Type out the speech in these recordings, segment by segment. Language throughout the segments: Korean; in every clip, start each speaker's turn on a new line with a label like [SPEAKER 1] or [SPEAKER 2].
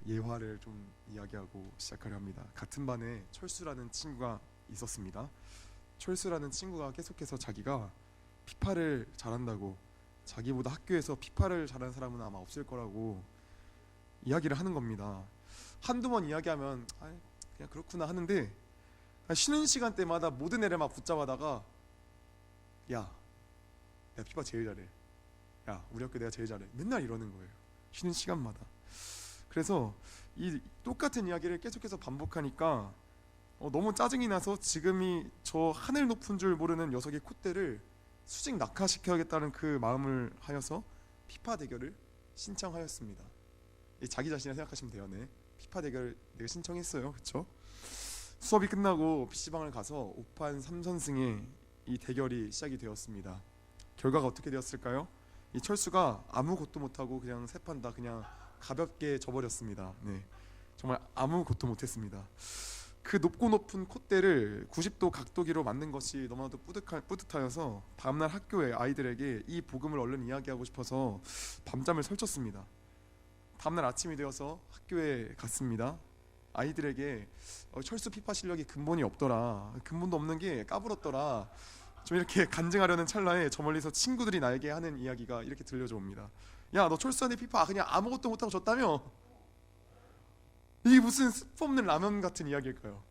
[SPEAKER 1] 예화를 좀 이야기하고 시작하려 합니다. 같은 반에 철수라는 친구가 있었습니다. 철수라는 친구가 계속해서 자기가 피파를 잘한다고, 자기보다 학교에서 피파를 잘하는 사람은 아마 없을 거라고 이야기를 하는 겁니다. 한두 번 이야기하면 그냥 그렇구나 하는데, 쉬는 시간 때마다 모든 애를 막 붙잡아다가, 야, 내가 피파 제일 잘해, 야, 우리 학교 내가 제일 잘해, 맨날 이러는 거예요. 쉬는 시간마다. 그래서 이 똑같은 이야기를 계속해서 반복하니까 너무 짜증이 나서 지금이 저 하늘 높은 줄 모르는 녀석의 콧대를 수직 낙하시켜야겠다는 그 마음을 하여서 피파 대결을 신청하였습니다. 자기 자신을 생각하시면 돼요. 네, 피파 대결을 내가 신청했어요. 그렇죠? 수업이 끝나고 PC방을 가서 5판 3선승의 이 대결이 시작이 되었습니다. 결과가 어떻게 되었을까요? 이 철수가 아무것도 못하고 그냥 세 판 다 그냥 가볍게 져버렸습니다. 네, 정말 아무것도 못했습니다. 그 높은 콧대를 90도 각도기로 만든 것이 너무나도 뿌듯하여서 다음날 학교에 아이들에게 이 복음을 얼른 이야기하고 싶어서 밤잠을 설쳤습니다. 다음날 아침이 되어서 학교에 갔습니다. 아이들에게 철수 피파 실력이 근본이 없더라, 근본도 없는 게 까불었더라, 좀 이렇게 간증하려는 찰나에 저 멀리서 친구들이 나에게 하는 이야기가 이렇게 들려져 옵니다. 야, 너 철수한테 피파 그냥 아무것도 못하고 졌다며? 이게 무슨 스프 없는 라면 같은 이야기일까요?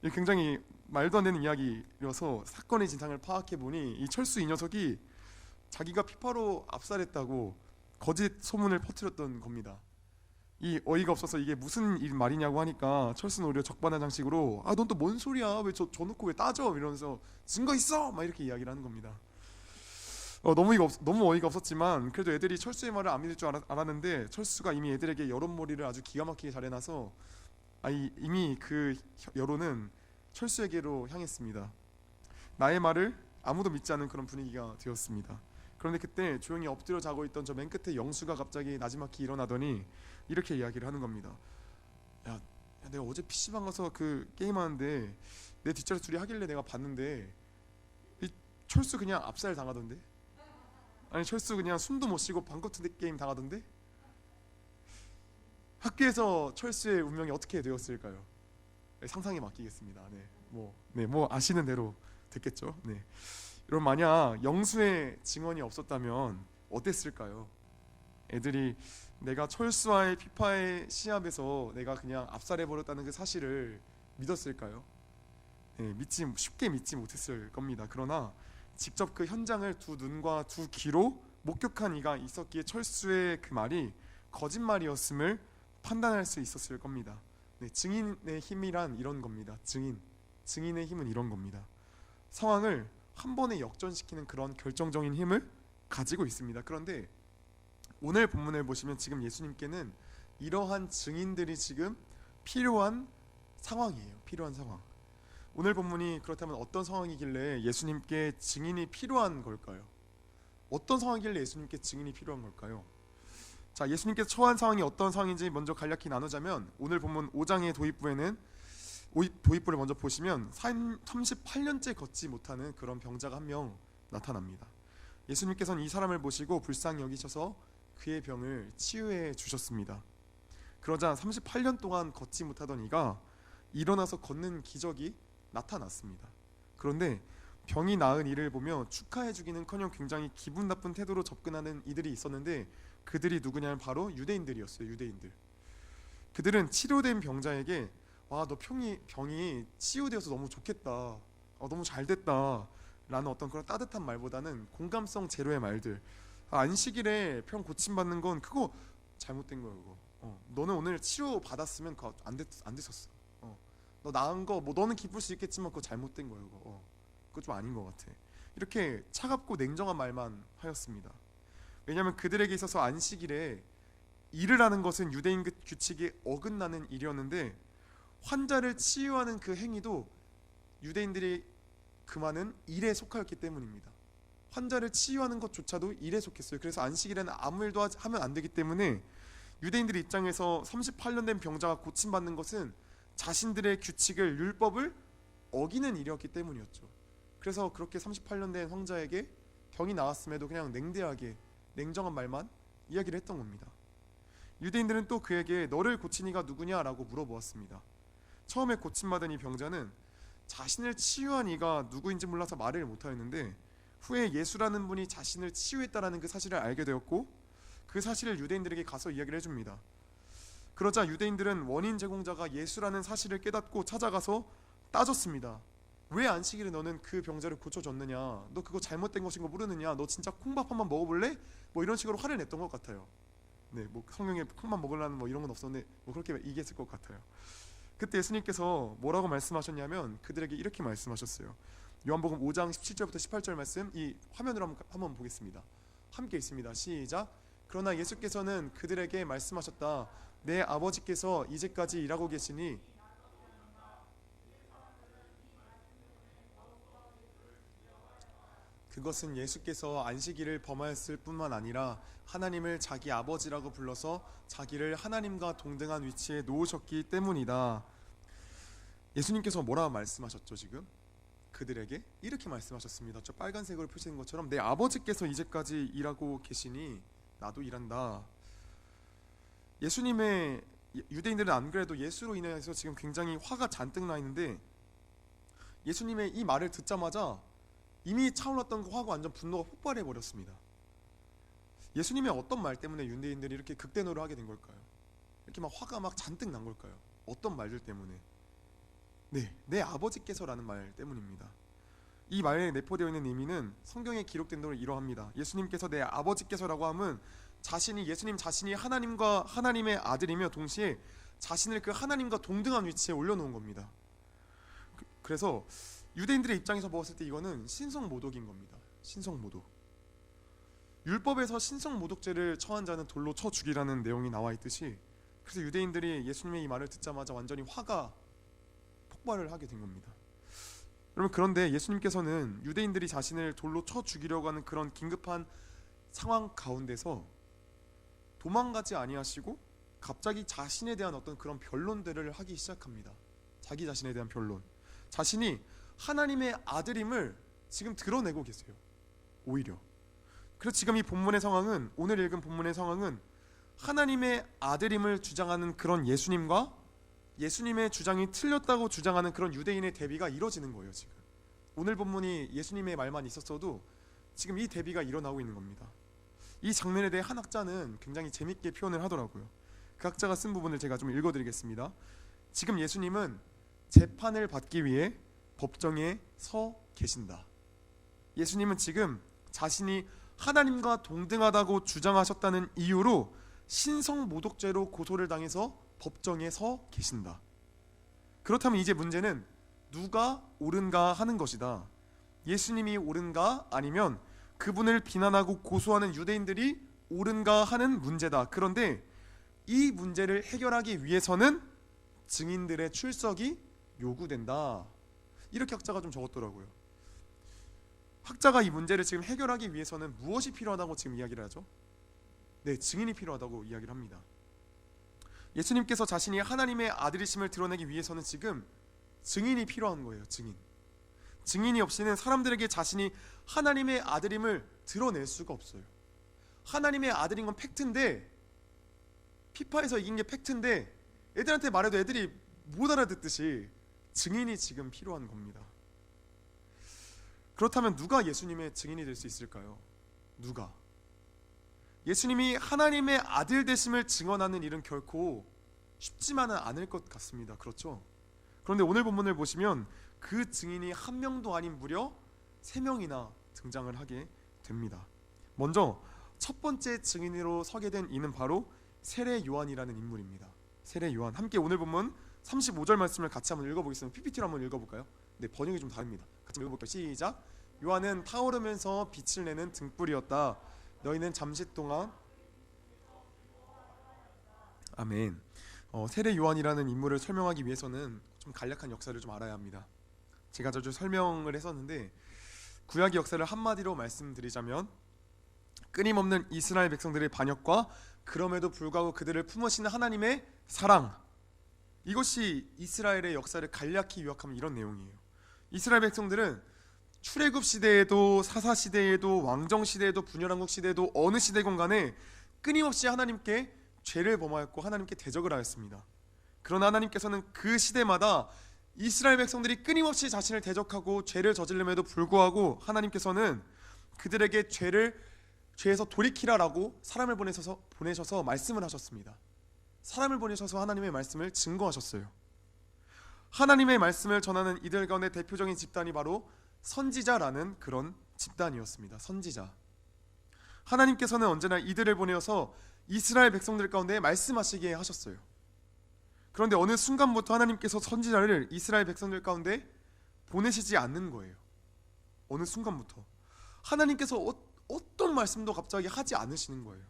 [SPEAKER 1] 이게 굉장히 말도 안 되는 이야기여서 사건의 진상을 파악해보니 이 철수 이 녀석이 자기가 피파로 압살했다고 거짓 소문을 퍼뜨렸던 겁니다. 이 어이가 없어서 이게 무슨 말이냐고 하니까 철수는 오히려 적반하장식으로, 넌 또 뭔 소리야, 왜 저 놓고 왜 따져, 이러면서 증거 있어! 막 이렇게 이야기를 하는 겁니다. 너무 어이가 없었지만 그래도 애들이 철수의 말을 안 믿을 줄 알았는데, 철수가 이미 애들에게 여론몰이를 아주 기가 막히게 잘 해놔서 이미 그 여론은 철수에게로 향했습니다. 나의 말을 아무도 믿지 않는 그런 분위기가 되었습니다. 그런데 그때 조용히 엎드려 자고 있던 저 맨 끝에 영수가 갑자기 나지막히 일어나더니 이렇게 이야기를 하는 겁니다. 야, 내가 어제 PC방 가서 그 게임하는데 내 뒷자리 둘이 하길래 내가 봤는데 이 철수 그냥 압살 당하던데? 아니, 철수 그냥 숨도 못 쉬고 방커트 게임 당하던데? 학교에서 철수의 운명이 어떻게 되었을까요? 네, 상상에 맡기겠습니다. 뭐 아시는 대로 됐겠죠. 네. 여러분, 만약 영수의 증언이 없었다면 어땠을까요? 애들이 내가 철수와의 피파의 시합에서 내가 그냥 압살해버렸다는 그 사실을 믿었을까요? 네, 쉽게 믿지 못했을 겁니다. 그러나 직접 그 현장을 두 눈과 두 귀로 목격한 이가 있었기에 철수의 그 말이 거짓말이었음을 판단할 수 있었을 겁니다. 네, 증인의 힘이란 이런 겁니다. 증인의 힘은 이런 겁니다. 상황을 한 번에 역전시키는 그런 결정적인 힘을 가지고 있습니다. 그런데 오늘 본문을 보시면 지금 예수님께는 이러한 증인들이 지금 필요한 상황이에요. 필요한 상황. 오늘 본문이 그렇다면 어떤 상황이길래 예수님께 증인이 필요한 걸까요? 어떤 상황이길래 예수님께 증인이 필요한 걸까요? 자, 예수님께서 처한 상황이 어떤 상황인지 먼저 간략히 나누자면, 오늘 본문 5장의 도입부를 먼저 보시면 38년째 걷지 못하는 그런 병자가 한 명 나타납니다. 예수님께서는 이 사람을 보시고 불쌍히 여기셔서 그의 병을 치유해 주셨습니다. 그러자 38년 동안 걷지 못하던 이가 일어나서 걷는 기적이 나타났습니다. 그런데 병이 나은 이를 보며 축하해 주기는커녕 굉장히 기분 나쁜 태도로 접근하는 이들이 있었는데, 그들이 누구냐면 바로 유대인들이었어요. 유대인들. 그들은 치료된 병자에게 와, 너 병이 치유되어서 너무 좋겠다, 너무 잘 됐다 라는 어떤 그런 따뜻한 말보다는 공감성 제로의 말들, 안식일에 병 고침받는 건 그거 잘못된 거야, 그거. 너는 오늘 치료 받았으면 그거 안 됐었어. 너 나은 거 뭐 너는 기쁠 수 있겠지만 그거 잘못된 거야, 그거 좀 아닌 것 같아. 이렇게 차갑고 냉정한 말만 하였습니다. 왜냐하면 그들에게 있어서 안식일에 일을 하는 것은 유대인 규칙에 어긋나는 일이었는데, 환자를 치유하는 그 행위도 유대인들이 금하는 일에 속하였기 때문입니다. 환자를 치유하는 것조차도 일에 속했어요. 그래서 안식일에는 아무 일도 하면 안 되기 때문에 유대인들 입장에서 38년 된 병자가 고침받는 것은 자신들의 규칙을, 율법을 어기는 일이었기 때문이었죠. 그래서 그렇게 38년 된 황자에게 병이 나았음에도 그냥 냉정한 말만 이야기를 했던 겁니다. 유대인들은 또 그에게 너를 고친 이가 누구냐라고 물어보았습니다. 처음에 고침받은 이 병자는 자신을 치유한 이가 누구인지 몰라서 말을 못하였는데 후에 예수라는 분이 자신을 치유했다라는 그 사실을 알게 되었고 그 사실을 유대인들에게 가서 이야기를 해줍니다. 그러자 유대인들은 원인 제공자가 예수라는 사실을 깨닫고 찾아가서 따졌습니다. 왜 안식일에 너는 그 병자를 고쳐줬느냐? 너 그거 잘못된 것인 거 모르느냐? 너 진짜 콩밥 한번 먹어볼래? 뭐 이런 식으로 화를 냈던 것 같아요. 네, 뭐 성경에 콩밥 먹으라는 뭐 이런 건 없었는데 뭐 그렇게 얘기했을 것 같아요. 그때 예수님께서 뭐라고 말씀하셨냐면 그들에게 이렇게 말씀하셨어요. 요한복음 5장 17절부터 18절 말씀 이 화면으로 한번 보겠습니다. 함께 있습니다. 시작. 그러나 예수께서는 그들에게 말씀하셨다. 내 아버지께서 이제까지 일하고 계시니 그것은 예수께서 안식일을 범하였을 뿐만 아니라 하나님을 자기 아버지라고 불러서 자기를 하나님과 동등한 위치에 놓으셨기 때문이다. 예수님께서 뭐라고 말씀하셨죠? 지금 그들에게 이렇게 말씀하셨습니다. 저 빨간색으로 표시된 것처럼 내 아버지께서 이제까지 일하고 계시니 나도 일한다. 예수님의 유대인들은 안 그래도 예수로 인해서 지금 굉장히 화가 잔뜩 나 있는데 예수님의 이 말을 듣자마자 이미 차올랐던 그 화가 완전 분노가 폭발해 버렸습니다. 예수님의 어떤 말 때문에 유대인들이 이렇게 극대노를 하게 된 걸까요? 이렇게 막 화가 막 잔뜩 난 걸까요? 어떤 말들 때문에? 네, 내 아버지께서라는 말 때문입니다. 이 말에 내포되어 있는 의미는 성경에 기록된 대로 이러합니다. 예수님께서 내 아버지께서라고 함은 예수님 자신이 하나님과 하나님의 아들이며 동시에 자신을 그 하나님과 동등한 위치에 올려놓은 겁니다. 그래서 유대인들의 입장에서 보았을 때 이거는 신성모독인 겁니다. 신성모독. 율법에서 신성모독죄를 처한 자는 돌로 쳐 죽이라는 내용이 나와 있듯이 그래서 유대인들이 예수님의 이 말을 듣자마자 완전히 화가 폭발을 하게 된 겁니다. 여러분 그런데 예수님께서는 유대인들이 자신을 돌로 쳐 죽이려고 하는 그런 긴급한 상황 가운데서 도망가지 아니하시고 갑자기 자신에 대한 어떤 그런 변론들을 하기 시작합니다. 자기 자신에 대한 변론. 자신이 하나님의 아들임을 지금 드러내고 계세요. 오히려. 그래서 지금 이 본문의 상황은 오늘 읽은 본문의 상황은 하나님의 아들임을 주장하는 그런 예수님과 예수님의 주장이 틀렸다고 주장하는 그런 유대인의 대비가 이뤄지는 거예요. 지금 오늘 본문이 예수님의 말만 있었어도 지금 이 대비가 일어나고 있는 겁니다. 이 장면에 대해 한 학자는 굉장히 재밌게 표현을 하더라고요. 그 학자가 쓴 부분을 제가 좀 읽어드리겠습니다. 지금 예수님은 재판을 받기 위해 법정에 서 계신다. 예수님은 지금 자신이 하나님과 동등하다고 주장하셨다는 이유로 신성모독죄로 고소를 당해서 법정에 서 계신다. 그렇다면 이제 문제는 누가 옳은가 하는 것이다. 예수님이 옳은가 아니면 그분을 비난하고 고소하는 유대인들이 옳은가 하는 문제다. 그런데 이 문제를 해결하기 위해서는 증인들의 출석이 요구된다. 이렇게 학자가 좀 적었더라고요. 학자가 이 문제를 지금 해결하기 위해서는 무엇이 필요하다고 지금 이야기를 하죠? 네, 증인이 필요하다고 이야기를 합니다. 예수님께서 자신이 하나님의 아들이심을 드러내기 위해서는 지금 증인이 필요한 거예요. 증인이 없이는 사람들에게 자신이 하나님의 아들임을 드러낼 수가 없어요. 하나님의 아들인 건 팩트인데 피파에서 이긴 게 팩트인데 애들한테 말해도 애들이 못 알아듣듯이 증인이 지금 필요한 겁니다. 그렇다면 누가 예수님의 증인이 될 수 있을까요? 누가? 예수님이 하나님의 아들 되심을 증언하는 일은 결코 쉽지만은 않을 것 같습니다. 그렇죠? 그런데 오늘 본문을 보시면 그 증인이 한 명도 아닌 무려 3명이나 등장을 하게 됩니다. 먼저 첫 번째 증인으로 서게 된 이는 바로 세례 요한이라는 인물입니다. 세례 요한. 함께 오늘 본문 35절 말씀을 같이 한번 읽어보겠습니다. PPT로 한번 읽어볼까요? 네, 번역이 좀 다릅니다. 같이 읽어볼게요. 시작. 요한은 타오르면서 빛을 내는 등불이었다. 너희는 잠시 동안 아멘. 세례 요한이라는 인물을 설명하기 위해서는 좀 간략한 역사를 좀 알아야 합니다. 제가 자주 설명을 했었는데 구약의 역사를 한마디로 말씀드리자면 끊임없는 이스라엘 백성들의 반역과 그럼에도 불구하고 그들을 품으시는 하나님의 사랑, 이것이 이스라엘의 역사를 간략히 요약하면 이런 내용이에요. 이스라엘 백성들은 출애굽 시대에도 사사 시대에도 왕정 시대에도 분열왕국 시대에도 어느 시대건 간에 끊임없이 하나님께 죄를 범하였고 하나님께 대적을 하였습니다. 그러나 하나님께서는 그 시대마다 이스라엘 백성들이 끊임없이 자신을 대적하고 죄를 저지름에도 불구하고 하나님께서는 그들에게 죄에서 돌이키라라고 사람을 보내셔서 말씀을 하셨습니다. 사람을 보내셔서 하나님의 말씀을 증거하셨어요. 하나님의 말씀을 전하는 이들 가운데 대표적인 집단이 바로 선지자라는 그런 집단이었습니다. 선지자. 하나님께서는 언제나 이들을 보내어서 이스라엘 백성들 가운데 말씀하시게 하셨어요. 그런데 어느 순간부터 하나님께서 선지자를 이스라엘 백성들 가운데 보내시지 않는 거예요. 어느 순간부터 하나님께서 어떤 말씀도 갑자기 하지 않으시는 거예요.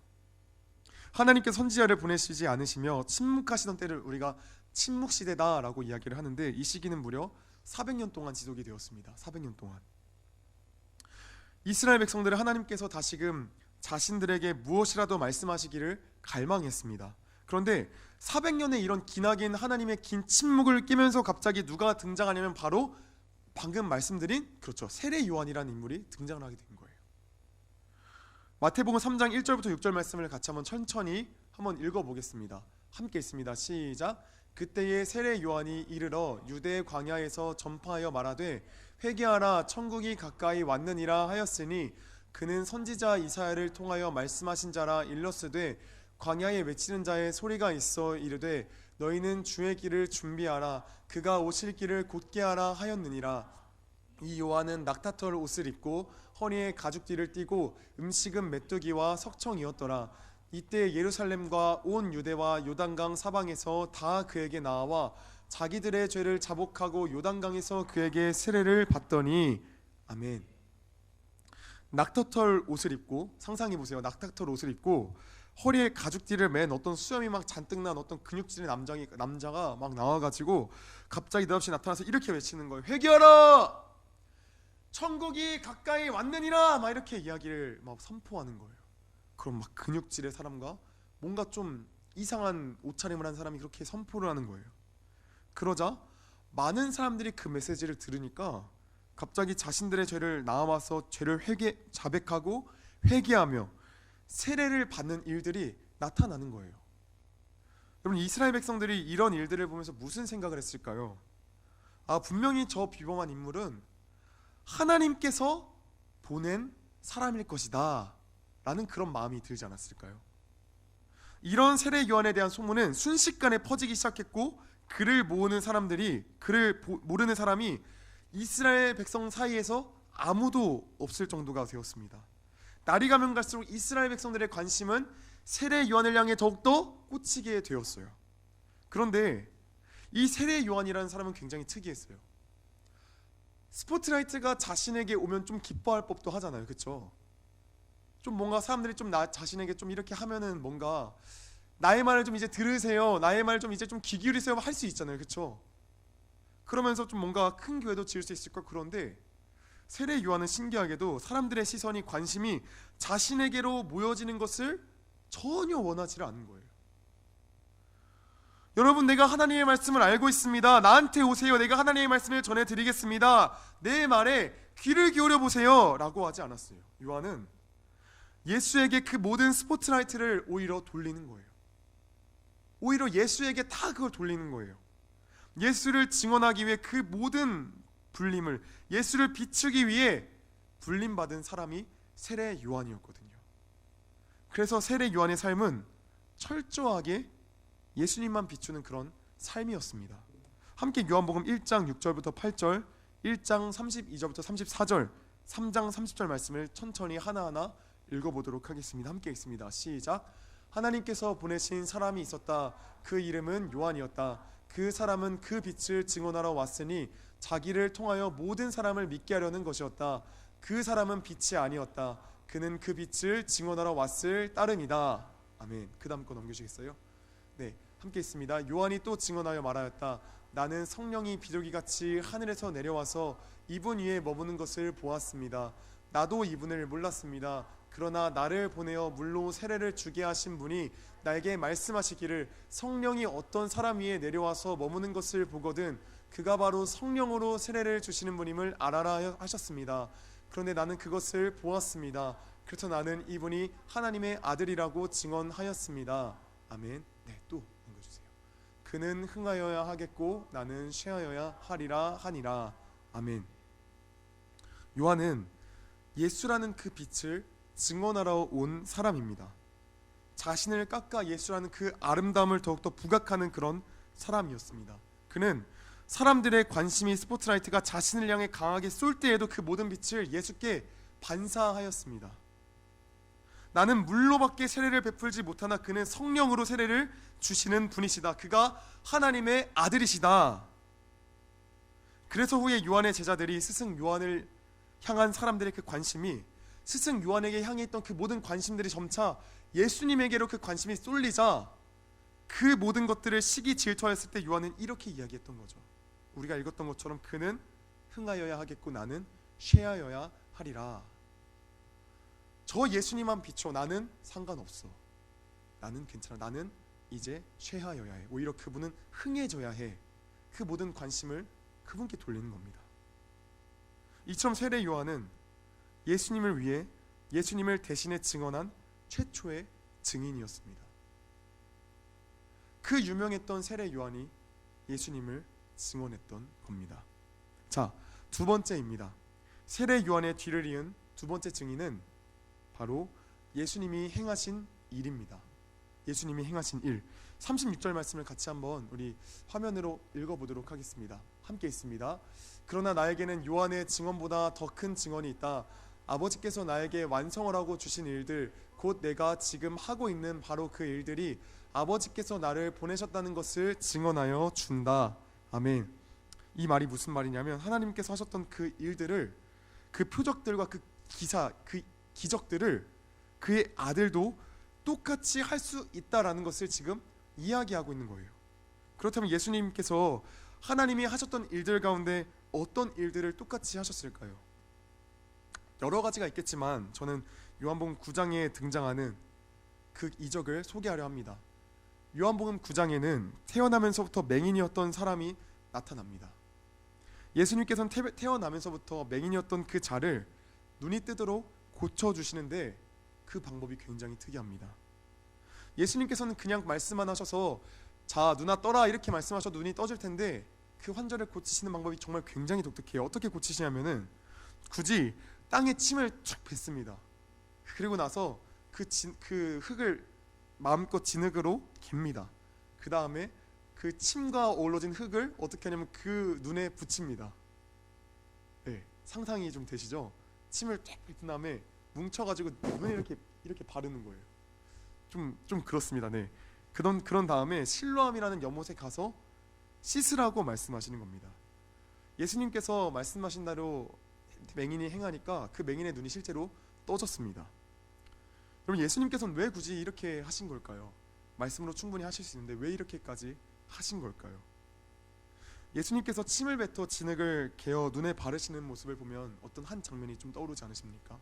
[SPEAKER 1] 하나님께서 선지자를 보내시지 않으시며 침묵하시던 때를 우리가 침묵시대다라고 이야기를 하는데, 이 시기는 무려 400년 동안 지속이 되었습니다. 400년 동안 이스라엘 백성들은 하나님께서 다시금 자신들에게 무엇이라도 말씀하시기를 갈망했습니다. 그런데 400년의 이런 기나긴 하나님의 긴 침묵을 깨면서 갑자기 누가 등장하냐면 바로 방금 말씀드린 세례 요한이라는 인물이 등장을 하게 된 거예요. 마태복음 3장 1절부터 6절 말씀을 같이 한번 천천히 한번 읽어보겠습니다. 함께 있습니다. 시작. 그때에 세례 요한이 이르러 유대 광야에서 전파하여 말하되 회개하라 천국이 가까이 왔느니라 하였으니 그는 선지자 이사야를 통하여 말씀하신 자라. 일렀으되 광야에 외치는 자의 소리가 있어 이르되 너희는 주의 길을 준비하라 그가 오실 길을 곧게 하라 하였느니라. 이 요한은 낙타털 옷을 입고 허리에 가죽띠를 띠고 음식은 메뚜기와 석청이었더라. 이때 예루살렘과 온 유대와 요단강 사방에서 다 그에게 나와 자기들의 죄를 자복하고 요단강에서 그에게 세례를 받더니. 아멘. 낙타털 옷을 입고, 상상해 보세요. 낙타털 옷을 입고 허리에 가죽띠를 맨 어떤 수염이 막 잔뜩 난 어떤 근육질의 남자가 막 나와가지고 갑자기 느닷없이 나타나서 이렇게 외치는 거예요. 회개하라! 천국이 가까이 왔느니라! 막 이렇게 이야기를 막 선포하는 거예요. 그럼 막 근육질의 사람과 뭔가 좀 이상한 옷차림을 한 사람이 그렇게 선포를 하는 거예요. 그러자 많은 사람들이 그 메시지를 들으니까 갑자기 자신들의 죄를 나와서 죄를 자백하고 회개하며 세례를 받는 일들이 나타나는 거예요. 여러분, 이스라엘 백성들이 이런 일들을 보면서 무슨 생각을 했을까요? 분명히 저 비범한 인물은 하나님께서 보낸 사람일 것이다 라는 그런 마음이 들지 않았을까요? 이런 세례 요한에 대한 소문은 순식간에 퍼지기 시작했고, 그를 모르는 사람이 이스라엘 백성 사이에서 아무도 없을 정도가 되었습니다. 날이 가면 갈수록 이스라엘 백성들의 관심은 세례 요한을 향해 더욱더 꽂히게 되었어요. 그런데 이 세례 요한이라는 사람은 굉장히 특이했어요. 스포트라이트가 자신에게 오면 좀 기뻐할 법도 하잖아요. 그렇죠? 좀 뭔가 사람들이 좀 자신에게 좀 이렇게 하면은 뭔가 나의 말을 좀 이제 들으세요, 나의 말 좀 이제 좀 귀 기울이세요 할 수 있잖아요. 그렇죠? 그러면서 좀 뭔가 큰 교회도 지을 수 있을 것. 그런데 세례 요한은 신기하게도 사람들의 시선이, 관심이 자신에게로 모여지는 것을 전혀 원하지 않은 거예요. 여러분, 내가 하나님의 말씀을 알고 있습니다. 나한테 오세요. 내가 하나님의 말씀을 전해드리겠습니다. 내 말에 귀를 기울여 보세요 라고 하지 않았어요. 요한은 예수에게 그 모든 스포트라이트를 오히려 돌리는 거예요. 오히려 예수에게 다 그걸 돌리는 거예요. 예수를 증언하기 위해 그 모든 불림을, 예수를 비추기 위해 불림받은 사람이 세례 요한이었거든요. 그래서 세례 요한의 삶은 철저하게 예수님만 비추는 그런 삶이었습니다. 함께 요한복음 1장 6절부터 8절, 1장 32절부터 34절, 3장 30절 말씀을 천천히 하나하나 읽어보도록 하겠습니다. 함께 읽습니다. 시작. 하나님께서 보내신 사람이 있었다. 그 이름은 요한이었다. 그 사람은 그 빛을 증언하러 왔으니 자기를 통하여 모든 사람을 믿게 하려는 것이었다. 그 사람은 빛이 아니었다. 그는 그 빛을 증언하러 왔을 따름이다. 아멘. 그 다음 거 넘겨주시겠어요? 네, 함께 있습니다. 요한이 또 증언하여 말하였다. 나는 성령이 비둘기같이 하늘에서 내려와서 이분 위에 머무는 것을 보았습니다. 나도 이분을 몰랐습니다. 그러나 나를 보내어 물로 세례를 주게 하신 분이 나에게 말씀하시기를 성령이 어떤 사람 위에 내려와서 머무는 것을 보거든 그가 바로 성령으로 세례를 주시는 분임을 알아라 하셨습니다. 그런데 나는 그것을 보았습니다. 그래서 나는 이분이 하나님의 아들이라고 증언하였습니다. 아멘. 네, 또 읽어주세요. 그는 흥하여야 하겠고 나는 쇠하여야 하리라 하니라. 아멘. 요한은 예수라는 그 빛을 증언하러 온 사람입니다. 자신을 깎아 예수라는 그 아름다움을 더욱더 부각하는 그런 사람이었습니다. 그는 사람들의 관심이 스포트라이트가 자신을 향해 강하게 쏠 때에도 그 모든 빛을 예수께 반사하였습니다. 나는 물로밖에 세례를 베풀지 못하나 그는 성령으로 세례를 주시는 분이시다. 그가 하나님의 아들이시다. 그래서 후에 요한의 제자들이 스승 요한을 향한 사람들의 그 관심이 스승 요한에게 향해 있던 그 모든 관심들이 점차 예수님에게로 그 관심이 쏠리자 그 모든 것들을 시기 질투하였을 때 요한은 이렇게 이야기했던 거죠. 우리가 읽었던 것처럼 그는 흥하여야 하겠고 나는 쇠하여야 하리라. 저 예수님만 비춰. 나는 상관없어. 나는 괜찮아. 나는 이제 쇠하여야 해. 오히려 그분은 흥해져야 해. 그 모든 관심을 그분께 돌리는 겁니다. 이처럼 세례 요한은 예수님을 위해 예수님을 대신해 증언한 최초의 증인이었습니다. 그 유명했던 세례 요한이 예수님을 증언했던 겁니다. 자, 두 번째입니다. 세례 요한의 뒤를 이은 두 번째 증인은 바로 예수님이 행하신 일입니다. 예수님이 행하신 일. 36절 말씀을 같이 한번 우리 화면으로 읽어보도록 하겠습니다. 함께 있습니다. 그러나 나에게는 요한의 증언보다 더 큰 증언이 있다. 아버지께서 나에게 완성을 하고 주신 일들, 곧 내가 지금 하고 있는 바로 그 일들이 아버지께서 나를 보내셨다는 것을 증언하여 준다. 아멘. 이 말이 무슨 말이냐면 하나님께서 하셨던 그 일들을, 그 표적들과 그 기사, 그 기적들을 그의 아들도 똑같이 할 수 있다라는 것을 지금 이야기하고 있는 거예요. 그렇다면 예수님께서 하나님이 하셨던 일들 가운데 어떤 일들을 똑같이 하셨을까요? 여러 가지가 있겠지만 저는 요한복음 9장에 등장하는 그 이적을 소개하려 합니다. 요한복음 9장에는 태어나면서부터 맹인이었던 사람이 나타납니다. 예수님께서는 태어나면서부터 맹인이었던 그 자를 눈이 뜨도록 고쳐주시는데 그 방법이 굉장히 특이합니다. 예수님께서는 그냥 말씀만 하셔서 자 누나 떠라 이렇게 말씀하셔도 눈이 떠질 텐데 그 환자를 고치시는 방법이 정말 굉장히 독특해요. 어떻게 고치시냐면은 굳이 땅에 침을 쭉 뱉습니다. 그리고 나서 그 흙을 마음껏 진흙으로 갭니다. 그 다음에 그 침과 어우러진 흙을 어떻게 하냐면 그 눈에 붙입니다. 네, 상상이 좀 되시죠? 침을 쫙 뱉은 다음에 뭉쳐가지고 눈에 이렇게 바르는 거예요. 좀 그렇습니다. 네. 그런 다음에 실로암이라는 연못에 가서 씻으라고 말씀하시는 겁니다. 예수님께서 말씀하신 대로 맹인이 행하니까 그 맹인의 눈이 실제로 떠졌습니다. 여러분, 예수님께서는 왜 굳이 이렇게 하신 걸까요? 말씀으로 충분히 하실 수 있는데 왜 이렇게까지 하신 걸까요? 예수님께서 침을 뱉어 진흙을 개어 눈에 바르시는 모습을 보면 어떤 한 장면이 좀 떠오르지 않으십니까?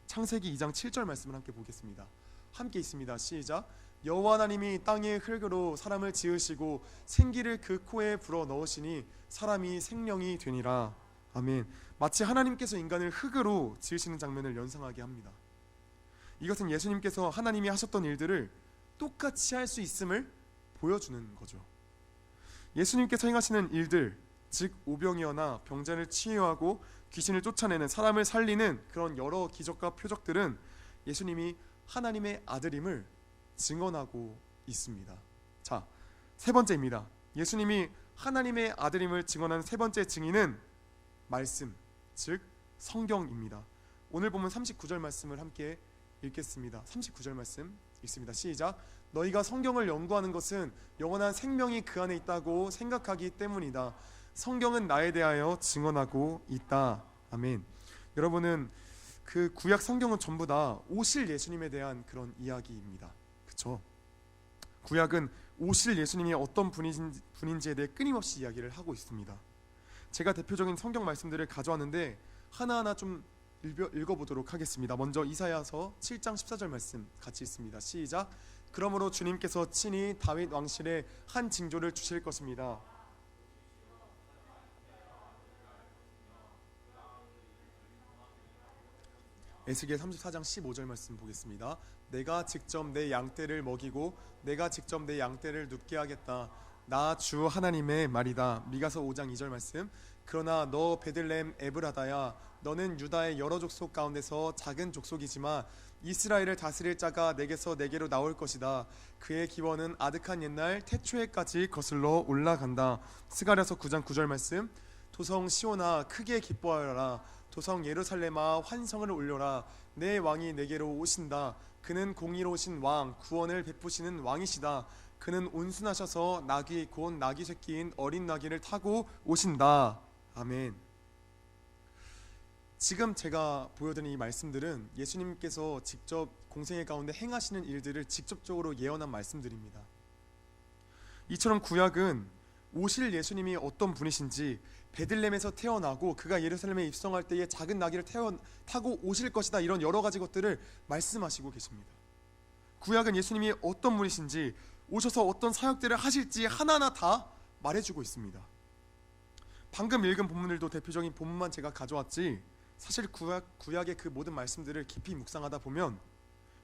[SPEAKER 1] 창세기 2장 7절 말씀을 함께 보겠습니다. 함께 있습니다. 시작. 여호와 하나님이 땅의 흙으로 사람을 지으시고 생기를 그 코에 불어 넣으시니 사람이 생명이 되니라. 아멘. 마치 하나님께서 인간을 흙으로 지으시는 장면을 연상하게 합니다. 이것은 예수님께서 하나님이 하셨던 일들을 똑같이 할 수 있음을 보여주는 거죠. 예수님께서 행하시는 일들, 즉 오병이어나 병자를 치유하고 귀신을 쫓아내는, 사람을 살리는 그런 여러 기적과 표적들은 예수님이 하나님의 아들임을 증언하고 있습니다. 자, 세 번째입니다. 예수님이 하나님의 아들임을 증언한 세 번째 증인은 말씀, 즉 성경입니다. 오늘 보면 39절 말씀을 함께 읽겠습니다. 39절 말씀 읽습니다. 시작. 너희가 성경을 연구하는 것은 영원한 생명이 그 안에 있다고 생각하기 때문이다. 성경은 나에 대하여 증언하고 있다. 아멘. 여러분은 그 구약 성경은 전부 다 오실 예수님에 대한 그런 이야기입니다. 그렇죠? 구약은 오실 예수님이 어떤 분인지에 대해 끊임없이 이야기를 하고 있습니다. 제가 대표적인 성경 말씀들을 가져왔는데 하나하나 좀 읽어보도록 하겠습니다. 먼저 이사야서 7장 14절 말씀 같이 있습니다. 시작. 그러므로 주님께서 친히 다윗 왕실에 한 징조를 주실 것입니다. 에스겔 34장 15절 말씀 보겠습니다. 내가 직접 내 양떼를 먹이고 내가 직접 내 양떼를 눕게 하겠다. 나 주 하나님의 말이다. 미가서 5장 2절 말씀. 그러나 너 베들레헴 에브라다야, 너는 유다의 여러 족속 가운데서 작은 족속이지만 이스라엘을 다스릴 자가 내게서 내게로 나올 것이다. 그의 기원은 아득한 옛날 태초에까지 거슬러 올라간다. 스가랴서 9장 9절 말씀. 도성 시온아 크게 기뻐하여라. 도성 예루살렘아 환성을 올려라. 내 왕이 내게로 오신다. 그는 공의로우신 왕, 구원을 베푸시는 왕이시다. 그는 온순하셔서 나귀 곧 나귀 새끼인 어린 나귀를 타고 오신다. 아멘. 지금 제가 보여드린 이 말씀들은 예수님께서 직접 공생애 가운데 행하시는 일들을 직접적으로 예언한 말씀들입니다. 이처럼 구약은 오실 예수님이 어떤 분이신지, 베들레헴에서 태어나고 그가 예루살렘에 입성할 때에 작은 나귀를 타고 오실 것이다, 이런 여러 가지 것들을 말씀하시고 계십니다. 구약은 예수님이 어떤 분이신지, 오셔서 어떤 사역들을 하실지 하나하나 다 말해주고 있습니다. 방금 읽은 본문들도 대표적인 본문만 제가 가져왔지, 사실 구약의 그 모든 말씀들을 깊이 묵상하다 보면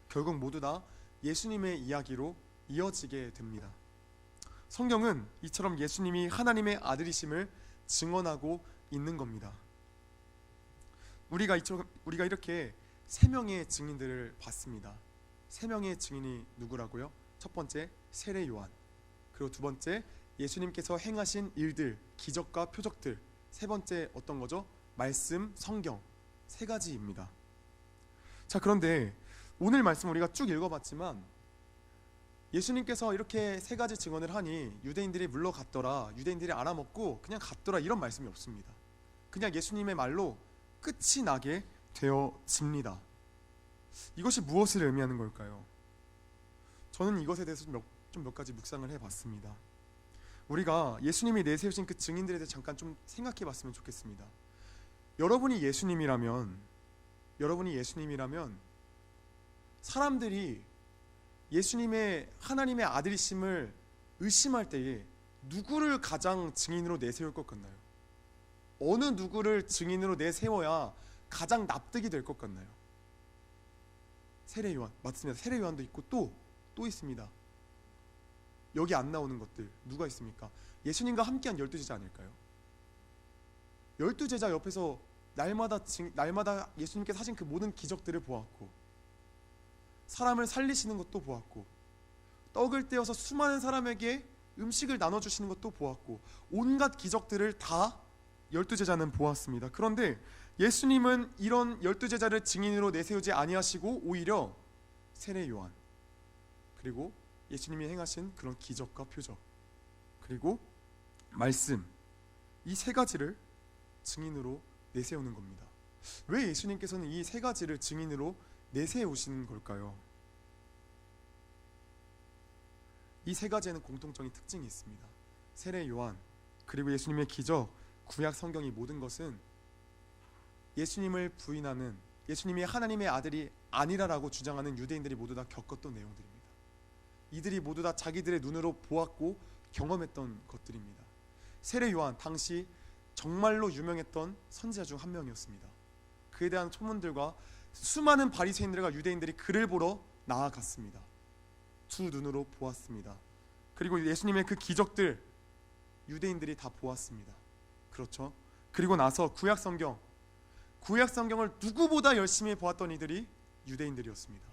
[SPEAKER 1] 결국 모두 다 예수님의 이야기로 이어지게 됩니다. 성경은 이처럼 예수님이 하나님의 아들이심을 증언하고 있는 겁니다. 우리가 이렇게 세 명의 증인들을 봤습니다. 세 명의 증인이 누구라고요? 첫 번째 세례 요한, 그리고 두 번째 예수님께서 행하신 일들, 기적과 표적들, 세 번째 어떤 거죠? 말씀, 성경, 세 가지입니다. 자, 그런데 오늘 말씀 우리가 쭉 읽어봤지만 예수님께서 이렇게 세 가지 증언을 하니 유대인들이 물러갔더라, 유대인들이 알아먹고 그냥 갔더라, 이런 말씀이 없습니다. 그냥 예수님의 말로 끝이 나게 되어집니다. 이것이 무엇을 의미하는 걸까요? 저는 이것에 대해서 몇 가지 묵상을 해봤습니다. 우리가 예수님이 내세우신 그 증인들에 대해 잠깐 좀 생각해봤으면 좋겠습니다. 여러분이 예수님이라면 사람들이 예수님의 하나님의 아들이심을 의심할 때에 누구를 가장 증인으로 내세울 것 같나요? 어느 누구를 증인으로 내세워야 가장 납득이 될 것 같나요? 세례 요한, 맞습니다. 세례 요한도 있고 또 있습니다. 여기 안 나오는 것들 누가 있습니까? 예수님과 함께한 12제자 아닐까요? 12제자 옆에서 날마다 예수님께서 하신 그 모든 기적들을 보았고, 사람을 살리시는 것도 보았고, 떡을 떼어서 수많은 사람에게 음식을 나눠주시는 것도 보았고, 온갖 기적들을 다 12제자는 보았습니다. 그런데 예수님은 이런 12제자를 증인으로 내세우지 아니하시고 오히려 세례 요한, 그리고 예수님이 행하신 그런 기적과 표적, 그리고 말씀, 이 세 가지를 증인으로 내세우는 겁니다. 왜 예수님께서는 이 세 가지를 증인으로 내세우시는 걸까요? 이 세 가지에는 공통적인 특징이 있습니다. 세례 요한, 그리고 예수님의 기적, 구약 성경이 모든 것은 예수님을 부인하는, 예수님이 하나님의 아들이 아니라라고 주장하는 유대인들이 모두 다 겪었던 내용들입니다. 이들이 모두 다 자기들의 눈으로 보았고 경험했던 것들입니다. 세례 요한 당시 정말로 유명했던 선지자 중 한 명이었습니다. 그에 대한 소문들과 수많은 바리새인들과 유대인들이 그를 보러 나아갔습니다. 두 눈으로 보았습니다. 그리고 예수님의 그 기적들 유대인들이 다 보았습니다. 그렇죠? 그리고 나서 구약 성경을 누구보다 열심히 보았던 이들이 유대인들이었습니다.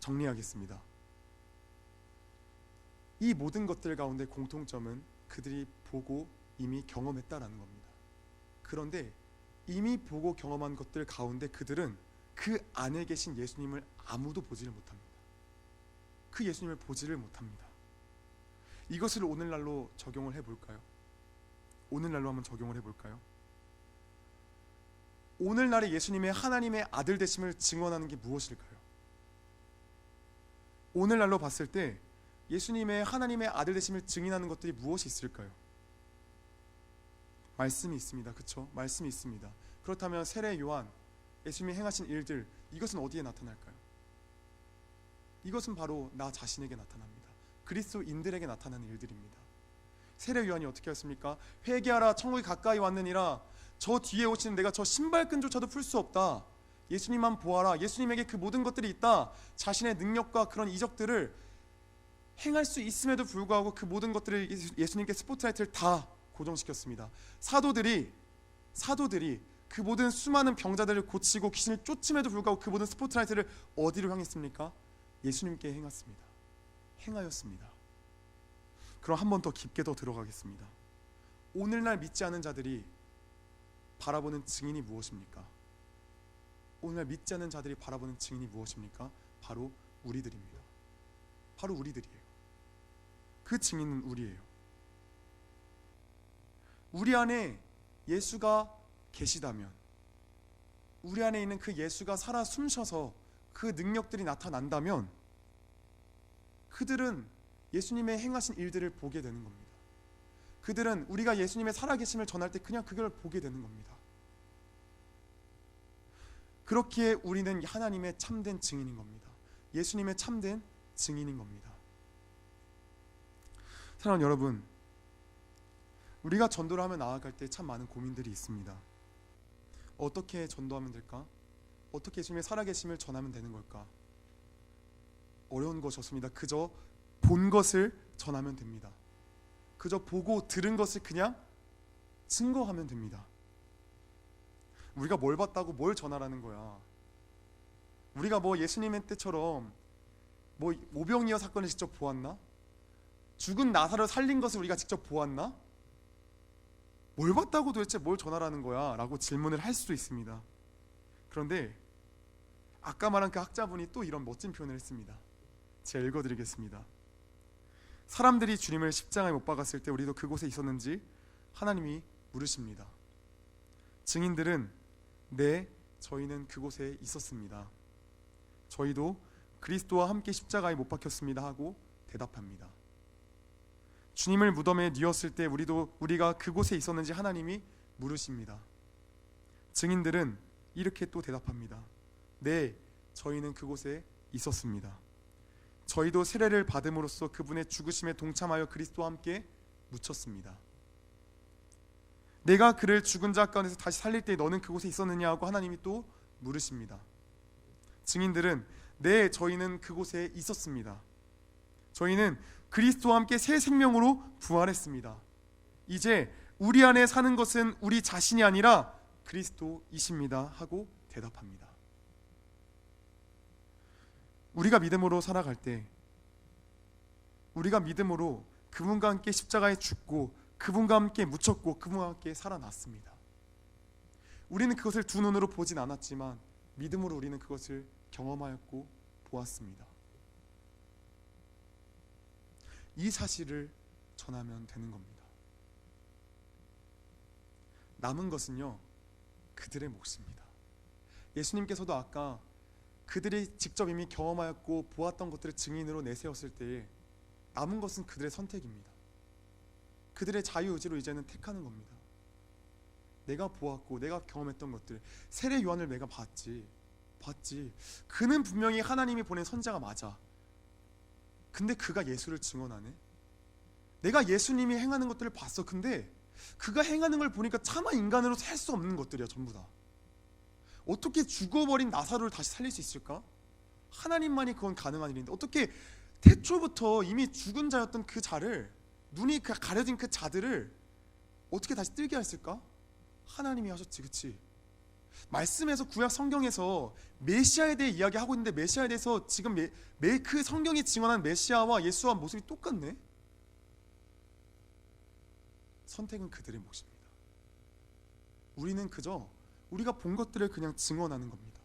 [SPEAKER 1] 정리하겠습니다. 이 모든 것들 가운데 공통점은 그들이 보고 이미 경험했다라는 겁니다. 그런데 이미 보고 경험한 것들 가운데 그들은 그 안에 계신 예수님을 아무도 보지를 못합니다. 그 예수님을 보지를 못합니다. 이것을 오늘날로 적용을 해볼까요? 오늘날로 한번 적용을 해볼까요? 오늘날의 예수님의 하나님의 아들 되심을 증언하는 게 무엇일까요? 오늘날로 봤을 때 예수님의 하나님의 아들 되심을 증인하는 것들이 무엇이 있을까요? 말씀이 있습니다. 그렇죠? 말씀이 있습니다. 그렇다면 세례 요한, 예수님이 행하신 일들, 이것은 어디에 나타날까요? 이것은 바로 나 자신에게 나타납니다. 그리스도인들에게 나타나는 일들입니다. 세례 요한이 어떻게 했습니까? 회개하라, 천국이 가까이 왔느니라. 저 뒤에 오시는 내가 저 신발끈조차도 풀 수 없다. 예수님만 보아라. 예수님에게 그 모든 것들이 있다. 자신의 능력과 그런 이적들을 행할 수 있음에도 불구하고 그 모든 것들을 예수님께 스포트라이트를 다 고정시켰습니다. 사도들이 그 모든 수많은 병자들을 고치고 귀신을 쫓음에도 불구하고 그 모든 스포트라이트를 어디로 향했습니까? 예수님께 행하였습니다. 그럼 한 번 더 깊게 더 들어가겠습니다. 오늘날 믿지 않은 자들이 바라보는 증인이 무엇입니까? 오늘날 믿지 않는 자들이 바라보는 증인이 무엇입니까? 바로 우리들입니다. 바로 우리들이에요. 그 증인은 우리예요. 우리 안에 예수가 계시다면, 우리 안에 있는 그 예수가 살아 숨쉬어서 그 능력들이 나타난다면 그들은 예수님의 행하신 일들을 보게 되는 겁니다. 그들은 우리가 예수님의 살아계심을 전할 때 그냥 그걸 보게 되는 겁니다. 그렇기에 우리는 하나님의 참된 증인인 겁니다. 예수님의 참된 증인인 겁니다. 사랑하는 여러분, 우리가 전도를 하며 나아갈 때 참 많은 고민들이 있습니다. 어떻게 전도하면 될까? 어떻게 예수님의 살아계심을 전하면 되는 걸까? 어려운 것이 없습니다. 그저 본 것을 전하면 됩니다. 그저 보고 들은 것을 그냥 증거하면 됩니다. 우리가 뭘 봤다고 뭘 전하라는 거야? 우리가 뭐 예수님의 때처럼 뭐 오병이어 사건을 직접 보았나? 죽은 나사로를 살린 것을 우리가 직접 보았나? 뭘 봤다고 도대체 뭘 전하라는 거야? 라고 질문을 할 수도 있습니다. 그런데 아까 말한 그 학자분이 또 이런 멋진 표현을 했습니다. 제가 읽어드리겠습니다. 사람들이 주님을 십자가에 못 박았을 때 우리도 그곳에 있었는지 하나님이 물으십니다. 증인들은 네, 저희는 그곳에 있었습니다. 저희도 그리스도와 함께 십자가에 못 박혔습니다 하고 대답합니다. 주님을 무덤에 뉘었을 때 우리가 그곳에 있었는지 하나님이 물으십니다. 증인들은 이렇게 또 대답합니다. 네, 저희는 그곳에 있었습니다. 저희도 세례를 받음으로써 그분의 죽으심에 동참하여 그리스도와 함께 묻혔습니다. 내가 그를 죽은 자 가운데서 다시 살릴 때 너는 그곳에 있었느냐 하고 하나님이 또 물으십니다. 증인들은 네, 저희는 그곳에 있었습니다. 저희는 그리스도와 함께 새 생명으로 부활했습니다. 이제 우리 안에 사는 것은 우리 자신이 아니라 그리스도이십니다 하고 대답합니다. 우리가 믿음으로 살아갈 때, 우리가 믿음으로 그분과 함께 십자가에 죽고 그분과 함께 묻혔고 그분과 함께 살아났습니다. 우리는 그것을 두 눈으로 보진 않았지만 믿음으로 우리는 그것을 경험하였고 보았습니다. 이 사실을 전하면 되는 겁니다. 남은 것은요, 그들의 몫입니다. 예수님께서도 아까 그들이 직접 이미 경험하였고 보았던 것들을 증인으로 내세웠을 때에 남은 것은 그들의 선택입니다. 그들의 자유의지로 이제는 택하는 겁니다. 내가 보았고 내가 경험했던 것들, 세례 요한을 내가 봤지. 그는 분명히 하나님이 보낸 선자가 맞아. 근데 그가 예수를 증언하네. 내가 예수님이 행하는 것들을 봤어. 근데 그가 행하는 걸 보니까 차마 인간으로 살 수 없는 것들이야, 전부 다. 어떻게 죽어버린 나사로를 다시 살릴 수 있을까? 하나님만이 그건 가능한 일인데 어떻게 태초부터 이미 죽은 자였던 그 자를, 눈이 가려진 그 자들을 어떻게 다시 뜨게 했을까? 하나님이 하셨지, 그치? 말씀에서 구약 성경에서 메시아에 대해 이야기하고 있는데 메시아에 대해서 지금 그 성경이 증언한 메시아와 예수와 모습이 똑같네? 선택은 그들의 몫입니다. 우리는 그저 우리가 본 것들을 그냥 증언하는 겁니다.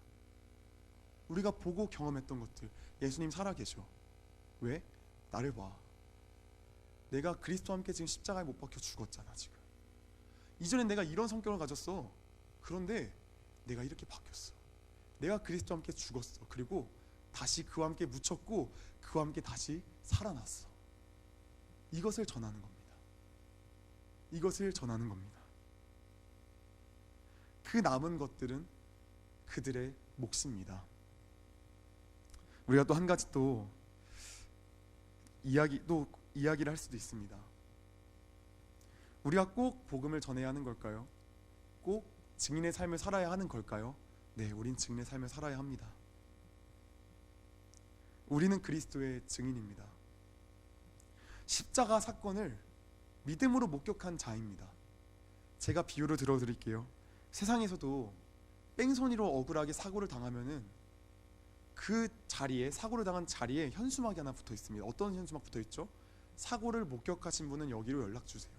[SPEAKER 1] 우리가 보고 경험했던 것들, 예수님 살아계셔. 왜? 나를 봐. 내가 그리스도와 함께 지금 십자가에 못 박혀 죽었잖아. 지금 이전엔 내가 이런 성격을 가졌어. 그런데 내가 이렇게 바뀌었어. 내가 그리스도와 함께 죽었어. 그리고 다시 그와 함께 묻혔고 그와 함께 다시 살아났어. 이것을 전하는 겁니다. 이것을 전하는 겁니다. 그 남은 것들은 그들의 몫입니다. 우리가 또 한 가지 또 이야기를 할 수도 있습니다. 우리가 꼭 복음을 전해야 하는 걸까요? 꼭 증인의 삶을 살아야 하는 걸까요? 네, 우린 증인의 삶을 살아야 합니다. 우리는 그리스도의 증인입니다. 십자가 사건을 믿음으로 목격한 자입니다. 제가 비유를 들어드릴게요. 세상에서도 뺑소니로 억울하게 사고를 당하면은 그 자리에, 사고를 당한 자리에 현수막이 하나 붙어 있습니다. 어떤 현수막 붙어 있죠? 사고를 목격하신 분은 여기로 연락 주세요.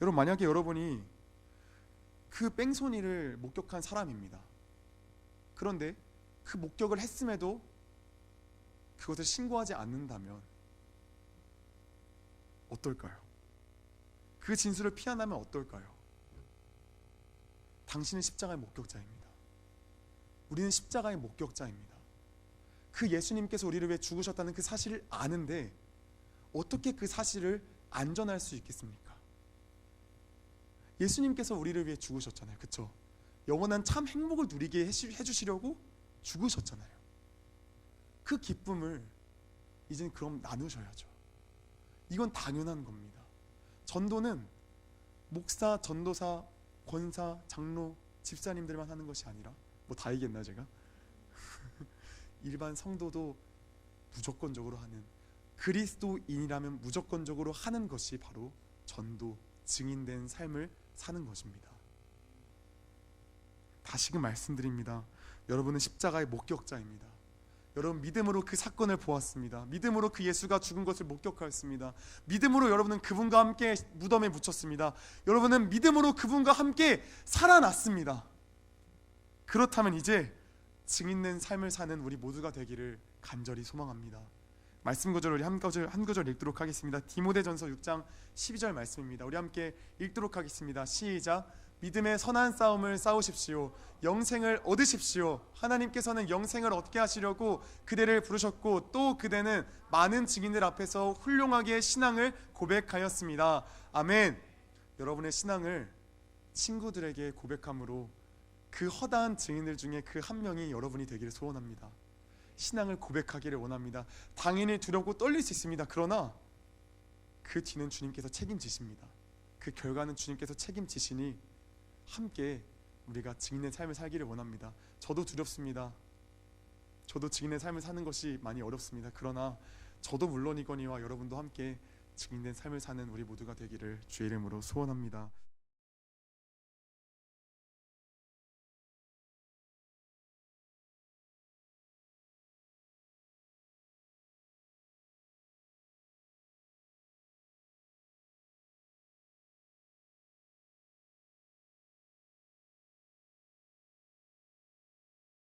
[SPEAKER 1] 여러분, 만약에 여러분이 그 뺑소니를 목격한 사람입니다. 그런데 그 목격을 했음에도 그것을 신고하지 않는다면 어떨까요? 그 진술을 피한다면 어떨까요? 당신은 십자가의 목격자입니다. 우리는 십자가의 목격자입니다. 그 예수님께서 우리를 위해 죽으셨다는 그 사실을 아는데 어떻게 그 사실을 안전할 수 있겠습니까? 예수님께서 우리를 위해 죽으셨잖아요. 그렇죠? 영원한 참 행복을 누리게 해주시려고 죽으셨잖아요. 그 기쁨을 이제는 그럼 나누셔야죠. 이건 당연한 겁니다. 전도는 목사, 전도사, 권사, 장로, 집사님들만 하는 것이 아니라 뭐 다 얘기했나 제가? 일반 성도도 무조건적으로 하는, 그리스도인이라면 무조건적으로 하는 것이 바로 전도, 증인된 삶을 사는 것입니다. 다시금 말씀드립니다. 여러분은 십자가의 목격자입니다. 여러분, 믿음으로 그 사건을 보았습니다. 믿음으로 그 예수가 죽은 것을 목격하였습니다. 믿음으로 여러분은 그분과 함께 무덤에 묻혔습니다. 여러분은 믿음으로 그분과 함께 살아났습니다. 그렇다면 이제 증인된 삶을 사는 우리 모두가 되기를 간절히 소망합니다. 말씀 구절을 우리 한 구절 읽도록 하겠습니다. 디모데전서 6장 12절 말씀입니다. 우리 함께 읽도록 하겠습니다. 시작. 믿음의 선한 싸움을 싸우십시오. 영생을 얻으십시오. 하나님께서는 영생을 얻게 하시려고 그대를 부르셨고 또 그대는 많은 증인들 앞에서 훌륭하게 신앙을 고백하였습니다. 아멘. 여러분의 신앙을 친구들에게 고백함으로 그 허다한 증인들 중에 그 한 명이 여러분이 되기를 소원합니다. 신앙을 고백하기를 원합니다. 당연히 두렵고 떨릴 수 있습니다. 그러나 그 뒤는 주님께서 책임지십니다. 그 결과는 주님께서 책임지시니 함께 우리가 증인의 삶을 살기를 원합니다. 저도 두렵습니다. 저도 증인의 삶을 사는 것이 많이 어렵습니다. 그러나 저도 물론이거니와 여러분도 함께 증인된 삶을 사는 우리 모두가 되기를 주의 이름으로 소원합니다.